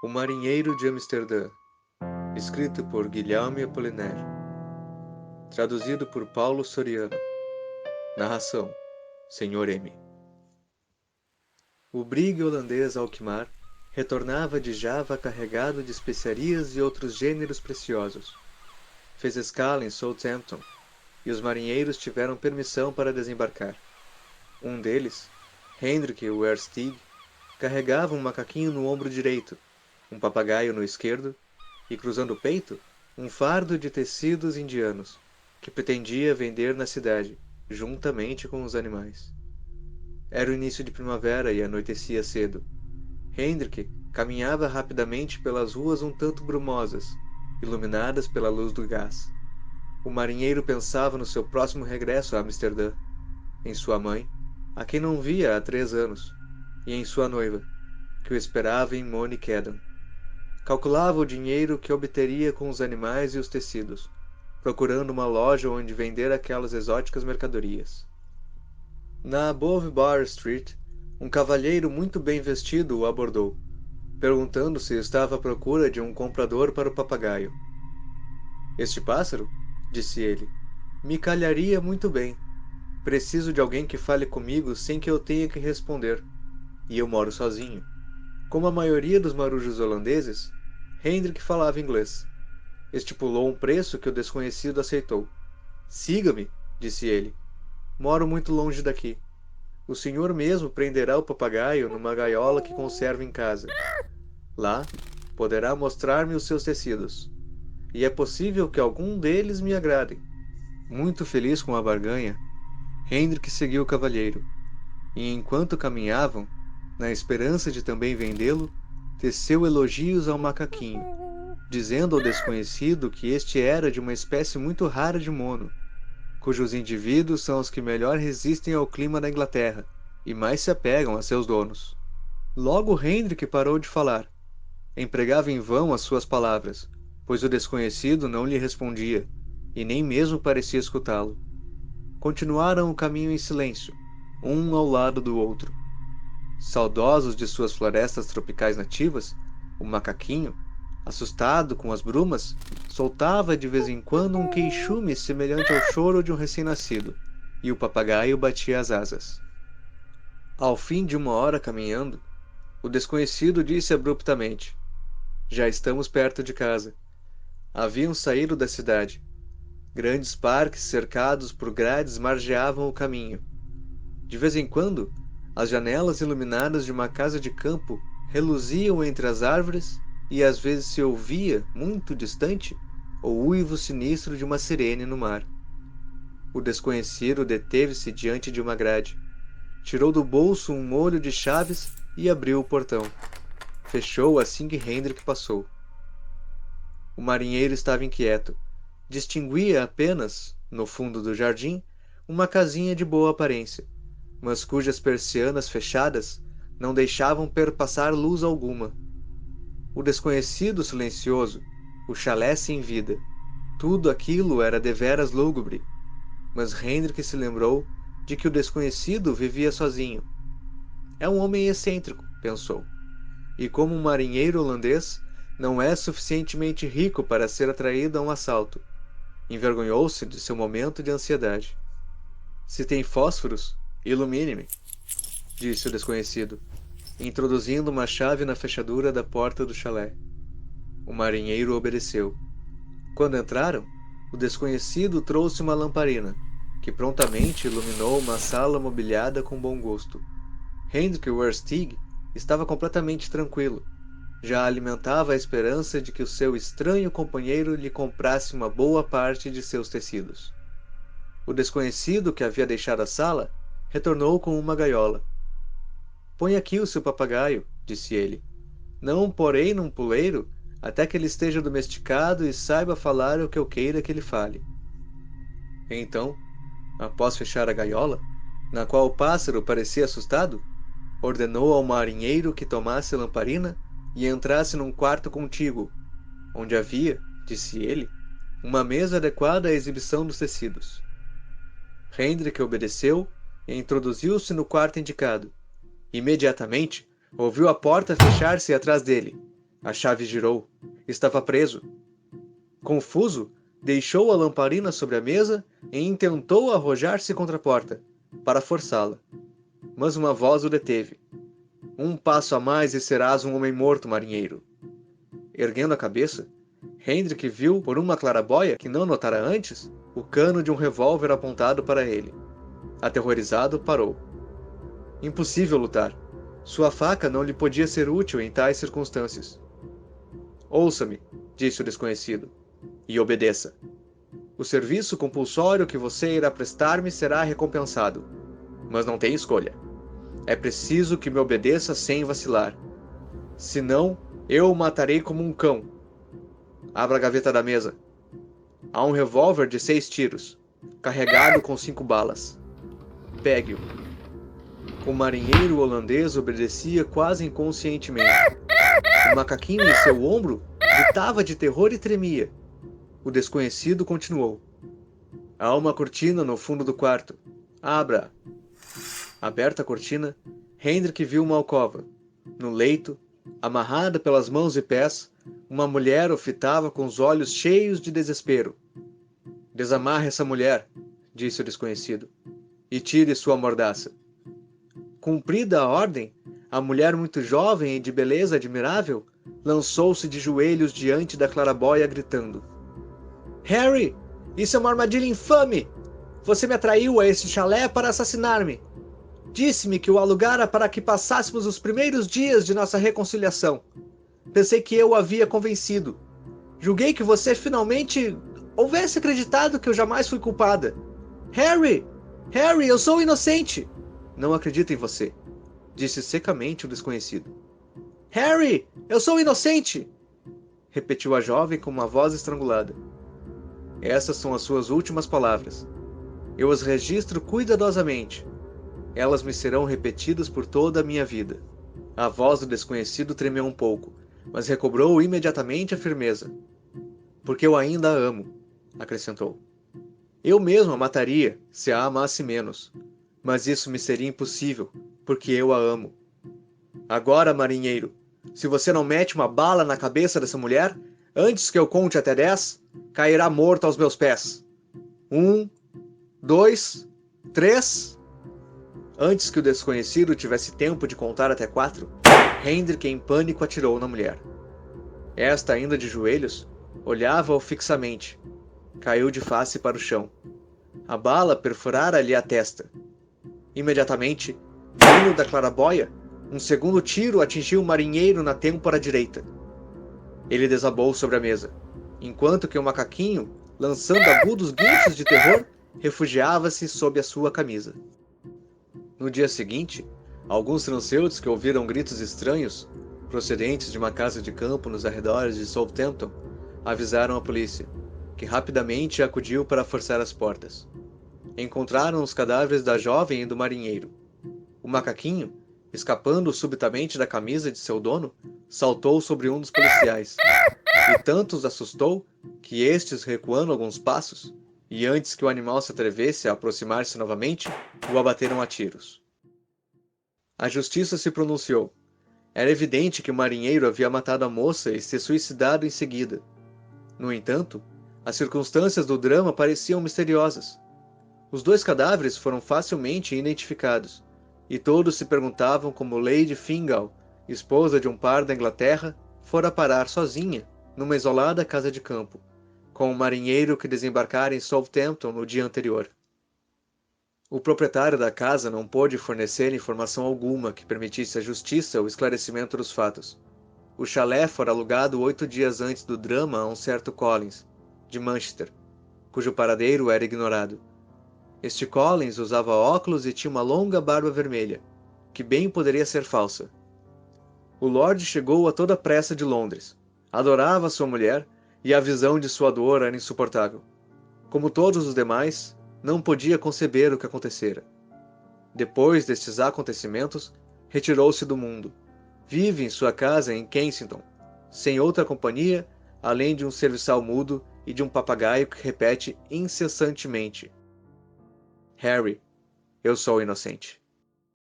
O Marinheiro de Amsterdã, escrito por Guilherme Apollinaire, traduzido por Paulo Soriano. Narração: Sr. M. O brigue holandês Alkmaar retornava de Java carregado de especiarias e outros gêneros preciosos. Fez escala em Southampton, e os marinheiros tiveram permissão para desembarcar. Um deles, Hendrik Werstig, carregava um macaquinho no ombro direito, um papagaio no esquerdo, e cruzando o peito, um fardo de tecidos indianos, que pretendia vender na cidade, juntamente com os animais. Era o início de primavera e anoitecia cedo. Hendrik caminhava rapidamente pelas ruas um tanto brumosas, iluminadas pela luz do gás. O marinheiro pensava no seu próximo regresso a Amsterdã, em sua mãe, a quem não via há 3 anos, e em sua noiva, que o esperava em Monnickendam. Calculava o dinheiro que obteria com os animais e os tecidos, procurando uma loja onde vender aquelas exóticas mercadorias. Na Above Bar Street, um cavalheiro muito bem vestido o abordou, perguntando se estava à procura de um comprador para o papagaio. "Este pássaro", disse ele, "me calharia muito bem. Preciso de alguém que fale comigo sem que eu tenha que responder, e eu moro sozinho." Como a maioria dos marujos holandeses, Hendrik falava inglês. Estipulou um preço que o desconhecido aceitou. "Siga-me", disse ele. "Moro muito longe daqui. O senhor mesmo prenderá o papagaio numa gaiola que conservo em casa. Lá, poderá mostrar-me os seus tecidos. E é possível que algum deles me agradem." Muito feliz com a barganha, Hendrik seguiu o cavalheiro, e enquanto caminhavam, na esperança de também vendê-lo, teceu elogios ao macaquinho, dizendo ao desconhecido que este era de uma espécie muito rara de mono, cujos indivíduos são os que melhor resistem ao clima da Inglaterra e mais se apegam a seus donos. Logo Hendrik parou de falar. Empregava em vão as suas palavras, pois o desconhecido não lhe respondia, e nem mesmo parecia escutá-lo. Continuaram o caminho em silêncio, um ao lado do outro. Saudosos de suas florestas tropicais nativas, o macaquinho, assustado com as brumas, soltava de vez em quando um queixume semelhante ao choro de um recém-nascido, e o papagaio batia as asas. Ao fim de 1 hora caminhando, o desconhecido disse abruptamente: "Já estamos perto de casa." Haviam saído da cidade. Grandes parques cercados por grades margeavam o caminho. De vez em quando, as janelas iluminadas de uma casa de campo reluziam entre as árvores e às vezes se ouvia, muito distante, o uivo sinistro de uma sirene no mar. O desconhecido deteve-se diante de uma grade. Tirou do bolso um molho de chaves e abriu o portão. Fechou assim que Hendrik passou. O marinheiro estava inquieto. Distinguia apenas, no fundo do jardim, uma casinha de boa aparência, mas cujas persianas fechadas não deixavam perpassar luz alguma. O desconhecido silencioso, o chalé sem vida, tudo aquilo era deveras lúgubre, mas Hendrik se lembrou de que o desconhecido vivia sozinho. É um homem excêntrico, pensou, e como um marinheiro holandês, não é suficientemente rico para ser atraído a um assalto. Envergonhou-se de seu momento de ansiedade. "Se tem fósforos, ilumine-me", disse o desconhecido, introduzindo uma chave na fechadura da porta do chalé. O marinheiro obedeceu. Quando entraram, o desconhecido trouxe uma lamparina, que prontamente iluminou uma sala mobiliada com bom gosto. Hendrik Werstig estava completamente tranquilo. Já alimentava a esperança de que o seu estranho companheiro lhe comprasse uma boa parte de seus tecidos. O desconhecido que havia deixado a sala retornou com uma gaiola. "Põe aqui o seu papagaio", disse ele. "Não o porei num puleiro até que ele esteja domesticado e saiba falar o que eu queira que ele fale." Então, após fechar a gaiola, na qual o pássaro parecia assustado, ordenou ao marinheiro que tomasse a lamparina e entrasse num quarto contíguo, onde havia, disse ele, uma mesa adequada à exibição dos tecidos. Hendrik obedeceu e introduziu-se no quarto indicado. Imediatamente, ouviu a porta fechar-se atrás dele. A chave girou. Estava preso. Confuso, deixou a lamparina sobre a mesa e intentou arrojar-se contra a porta, para forçá-la. Mas uma voz o deteve. Um passo a mais e serás um homem morto, marinheiro. Erguendo a cabeça, Hendrik viu, por uma claraboia que não notara antes, o cano de um revólver apontado para ele. Aterrorizado, parou. Impossível lutar. Sua faca não lhe podia ser útil em tais circunstâncias. Ouça-me, disse o desconhecido, e obedeça. O serviço compulsório que você irá prestar-me será recompensado. Mas não tem escolha. É preciso que me obedeça sem vacilar. Senão, eu o matarei como um cão. Abra a gaveta da mesa. Há um revólver de 6 tiros, carregado com 5 balas. Pegue-o. O marinheiro holandês obedecia quase inconscientemente. O macaquinho em seu ombro gritava de terror e tremia. O desconhecido continuou. Há uma cortina no fundo do quarto. Abra. Aberta a cortina, Hendrik viu uma alcova. No leito, amarrada pelas mãos e pés, uma mulher o fitava com os olhos cheios de desespero. Desamarre essa mulher, disse o desconhecido, e tire sua mordaça. Cumprida a ordem, a mulher muito jovem e de beleza admirável lançou-se de joelhos diante da claraboia gritando: Harry, isso é uma armadilha infame! Você me atraiu a este chalé para assassinar-me. Disse-me que o alugara para que passássemos os primeiros dias de nossa reconciliação. Pensei que eu o havia convencido. Julguei que você finalmente houvesse acreditado que eu jamais fui culpada. Harry! Harry, eu sou inocente! Não acredito em você, disse secamente o desconhecido. Harry, eu sou inocente! Repetiu a jovem com uma voz estrangulada. Essas são as suas últimas palavras. Eu as registro cuidadosamente. Elas me serão repetidas por toda a minha vida. A voz do desconhecido tremeu um pouco, mas recobrou imediatamente a firmeza. Porque eu ainda a amo, acrescentou. Eu mesmo a mataria, se a amasse menos. Mas isso me seria impossível, porque eu a amo. Agora, marinheiro, se você não mete uma bala na cabeça dessa mulher, antes que eu conte até 10, cairá morto aos meus pés. 1, 2, 3... Antes que o desconhecido tivesse tempo de contar até 4, Hendrik, em pânico, atirou na mulher. Esta, ainda de joelhos, olhava-o fixamente. Caiu de face para o chão. A bala perfurara-lhe a testa. Imediatamente, vindo da claraboia, um segundo tiro atingiu o marinheiro na têmpora direita. Ele desabou sobre a mesa, enquanto que o macaquinho, lançando agudos guinchos de terror, refugiava-se sob a sua camisa. No dia seguinte, alguns transeuntes que ouviram gritos estranhos, procedentes de uma casa de campo nos arredores de Southampton, avisaram a polícia, que rapidamente acudiu para forçar as portas. Encontraram os cadáveres da jovem e do marinheiro. O macaquinho, escapando subitamente da camisa de seu dono, saltou sobre um dos policiais, e tanto os assustou que estes, recuando alguns passos, e antes que o animal se atrevesse a aproximar-se novamente, o abateram a tiros. A justiça se pronunciou. Era evidente que o marinheiro havia matado a moça e se suicidado em seguida. No entanto, as circunstâncias do drama pareciam misteriosas. Os 2 cadáveres foram facilmente identificados, e todos se perguntavam como Lady Fingal, esposa de um par da Inglaterra, fora parar sozinha numa isolada casa de campo, com o marinheiro que desembarcara em Southampton no dia anterior. O proprietário da casa não pôde fornecer informação alguma que permitisse à justiça o esclarecimento dos fatos. O chalé fora alugado 8 dias antes do drama a um certo Collins, de Manchester, cujo paradeiro era ignorado. Este Collins usava óculos e tinha uma longa barba vermelha, que bem poderia ser falsa. O Lord chegou a toda pressa de Londres. Adorava sua mulher e a visão de sua dor era insuportável. Como todos os demais, não podia conceber o que acontecera. Depois destes acontecimentos, retirou-se do mundo. Vive em sua casa em Kensington, sem outra companhia, além de um serviçal mudo e de um papagaio que repete incessantemente: Harry, eu sou inocente.